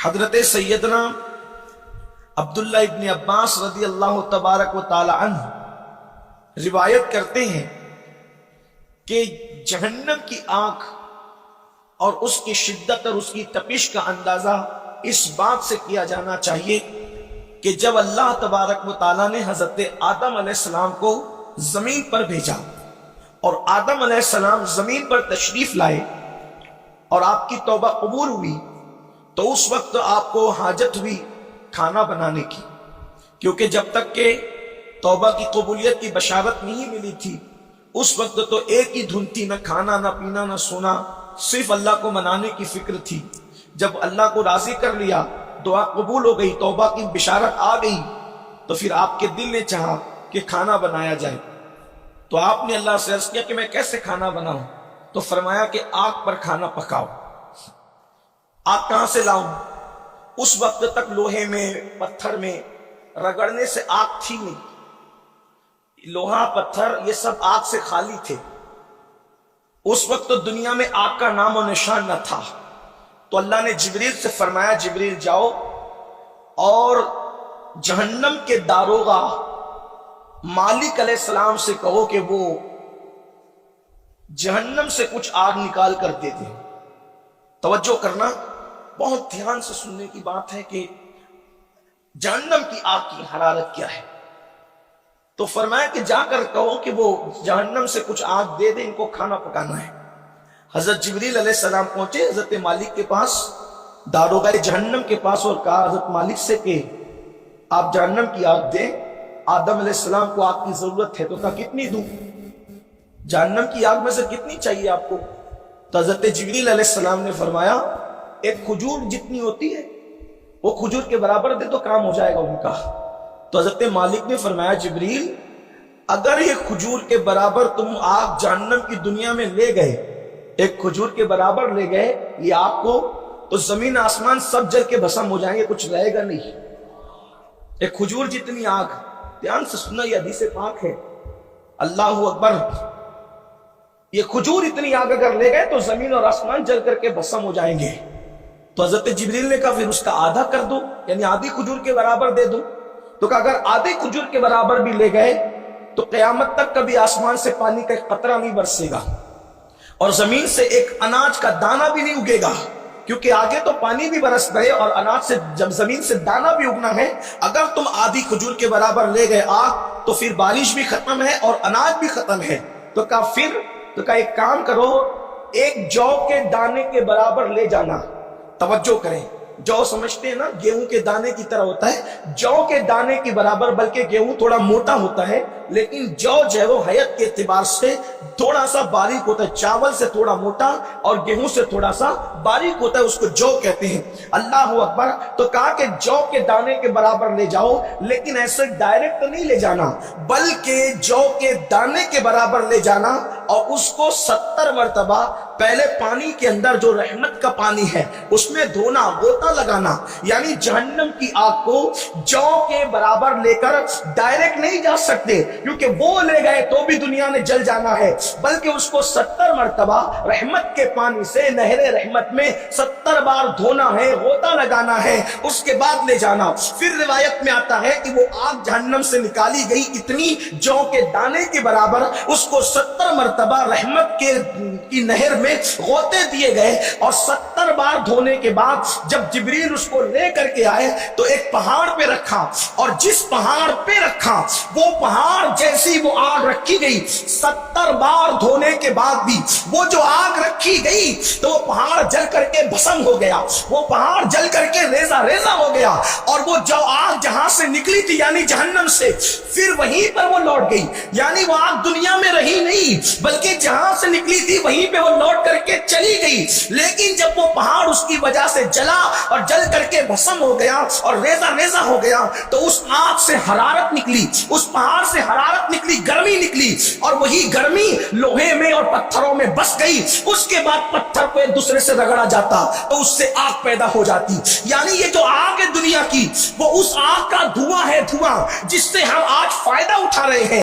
حضرت سیدنا عبداللہ ابن عباس رضی اللہ تبارک و تعالی عنہ روایت کرتے ہیں کہ جہنم کی آگ اور اس کی شدت اور اس کی تپش کا اندازہ اس بات سے کیا جانا چاہیے کہ جب اللہ تبارک و تعالیٰ نے حضرت آدم علیہ السلام کو زمین پر بھیجا اور آدم علیہ السلام زمین پر تشریف لائے اور آپ کی توبہ قبول ہوئی تو اس وقت آپ کو حاجت ہوئی کھانا بنانے کی، کیونکہ جب تک کہ توبہ کی قبولیت کی بشارت نہیں ملی تھی اس وقت تو ایک ہی دھن تھی، نہ کھانا نہ پینا نہ سونا، صرف اللہ کو منانے کی فکر تھی۔ جب اللہ کو راضی کر لیا، دعا قبول ہو گئی، توبہ کی بشارت آ گئی، تو پھر آپ کے دل نے چاہا کہ کھانا بنایا جائے۔ تو آپ نے اللہ سے عرض کیا کہ میں کیسے کھانا بناؤں؟ تو فرمایا کہ آگ پر کھانا پکاؤ۔ آگ کہاں سے لاؤں؟ اس وقت تک لوہے میں پتھر میں رگڑنے سے آگ تھی نہیں، لوہا پتھر یہ سب آگ سے خالی تھے۔ اس وقت دنیا میں آگ کا نام و نشان نہ تھا۔ تو اللہ نے جبریل سے فرمایا جبریل جاؤ اور جہنم کے داروغہ مالک علیہ السلام سے کہو کہ وہ جہنم سے کچھ آگ نکال کر دے دے۔ توجہ کرنا، بہت دھیان سے سننے کی بات ہے کہ جہنم کی آگ کی حرارت کیا ہے۔ تو فرمایا کہ جا کر کہو کہ وہ جہنم سے کچھ آگ دے دے، ان کو کھانا پکانا ہے۔ حضرت جبریل علیہ السلام پہنچے حضرت مالک کے پاس، داروغہ جہنم کے پاس، اور کہا حضرت مالک سے کہ آپ جہنم کی آگ دیں، آدم علیہ السلام کو آگ کی ضرورت ہے۔ تو کہا کتنی دوں؟ جہنم کی آگ میں سے کتنی چاہیے آپ کو؟ تو حضرت جبریل علیہ السلام نے فرمایا ایک کھجور جتنی ہوتی ہے وہ کھجور کے برابر دے تو کام ہو جائے گا ان کا۔ تو حضرت مالک نے فرمایا جبریل اگر یہ کھجور کے برابر تم آگ جہنم کی دنیا میں لے گئے، ایک کھجور کے برابر لے گئے یہ آگ کو، تو زمین آسمان سب جل کے بھسم ہو جائیں گے، کچھ رہے گا نہیں۔ ایک کھجور جتنی آگ، دھیان سے سننا، یہ حدیث پاک ہے، اللہ اکبر۔ یہ کھجور اتنی آگ اگر لے گئے تو زمین اور آسمان جل کر کے بھسم ہو جائیں گے۔ تو حضرت جبریل نے کہا پھر اس کا آدھا کر دو، یعنی آدھی کھجور کے برابر دے دو۔ تو کہا اگر آدھی کھجور کے برابر بھی لے گئے تو قیامت تک کبھی آسمان سے پانی کا ایک قطرہ نہیں برسے گا اور زمین سے ایک اناج کا دانہ بھی نہیں اگے گا، کیونکہ آگے تو پانی بھی برس رہے اور اناج سے جب زمین سے دانہ بھی اگنا ہے۔ اگر تم آدھی کھجور کے برابر لے گئے آگ تو پھر بارش بھی ختم ہے اور اناج بھی ختم ہے۔ تو کہا ایک کام کرو، ایک جو کے دانے کے برابر لے جانا۔ توجہ کریں، جو سمجھتے ہیں نا گیہوں کے دانے کی طرح ہوتا ہے، جو کے دانے کی برابر، بلکہ گیہوں تھوڑا موٹا ہوتا ہے لیکن جو ہے وہ حیت کے اعتبار سے تھوڑا سا باریک ہوتا ہے، چاول سے تھوڑا موٹا اور گیہوں سے تھوڑا سا باریک ہوتا ہے، اس کو جو کہتے ہیں۔ اللہ اکبر۔ تو کہا کہ جو کے دانے کے برابر لے جاؤ، لیکن ایسے ڈائریکٹ نہیں لے جانا بلکہ جو کے دانے کے برابر لے جانا اور اس کو 70 مرتبہ پہلے پانی کے اندر جو رحمت کا پانی ہے اس میں دھونا، غوطہ لگانا، یعنی جہنم کی آگ کو جو کے برابر لے کر ڈائریکٹ نہیں جا سکتے، کیونکہ وہ لے گئے تو بھی دنیا نے جل جانا ہے، بلکہ اس کو 70 مرتبہ رحمت کے پانی سے نہر رحمت میں 70 بار دھونا ہے، غوطہ لگانا ہے، اس کے بعد لے جانا۔ پھر روایت میں آتا ہے کہ وہ آگ جہنم سے نکالی گئی اتنی جو کے دانے کے برابر، اس کو 70 مرتبہ رحمت کی نہر میں غوطے دیے گئے اور 70 بار دھونے کے بعد جب جبریل اس کو لے کر کے آئے تو ایک پہاڑ پہ رکھا، اور جس پہاڑ پہ رکھا وہ پہاڑ جیسی وہ آگ رکھی گئی، 70 بار دھونے کے بعد بھی وہ جو آگ رکھی گئی تو وہ پہاڑ جل کر کے بھسم ہو گیا، وہ پہاڑ جل کر کے ریزہ ریزہ ہو گیا، اور وہ جو آگ جہاں سے نکلی تھی یعنی جہنم سے پھر وہیں پر وہ لوٹ گئی، یعنی وہ آگ دنیا میں رہی نہیں بلکہ جہاں سے نکلی تھی وہیں پہ وہ لوٹ کر کے چلی گئی۔ لیکن جب وہ پہاڑ اس کی وجہ سے جلا اور جل کر کے بھسم ہو گیا اور ریزہ ریزہ ہو گیا تو اس آگ سے حرارت نکلی، اس پہاڑ سے حرارت نکلی، گرمی نکلی، اور وہی گرمی لوہے میں اور پتھروں میں بس گئی۔ اس کے بعد پتھر کو ایک دوسرے سے رگڑا جاتا تو اس سے آگ پیدا ہو جاتی۔ یعنی یہ جو آگ ہے دنیا کی وہ اس آگ کا دھواں ہے، دھواں جس سے ہم آج فائدہ اٹھا رہے ہیں۔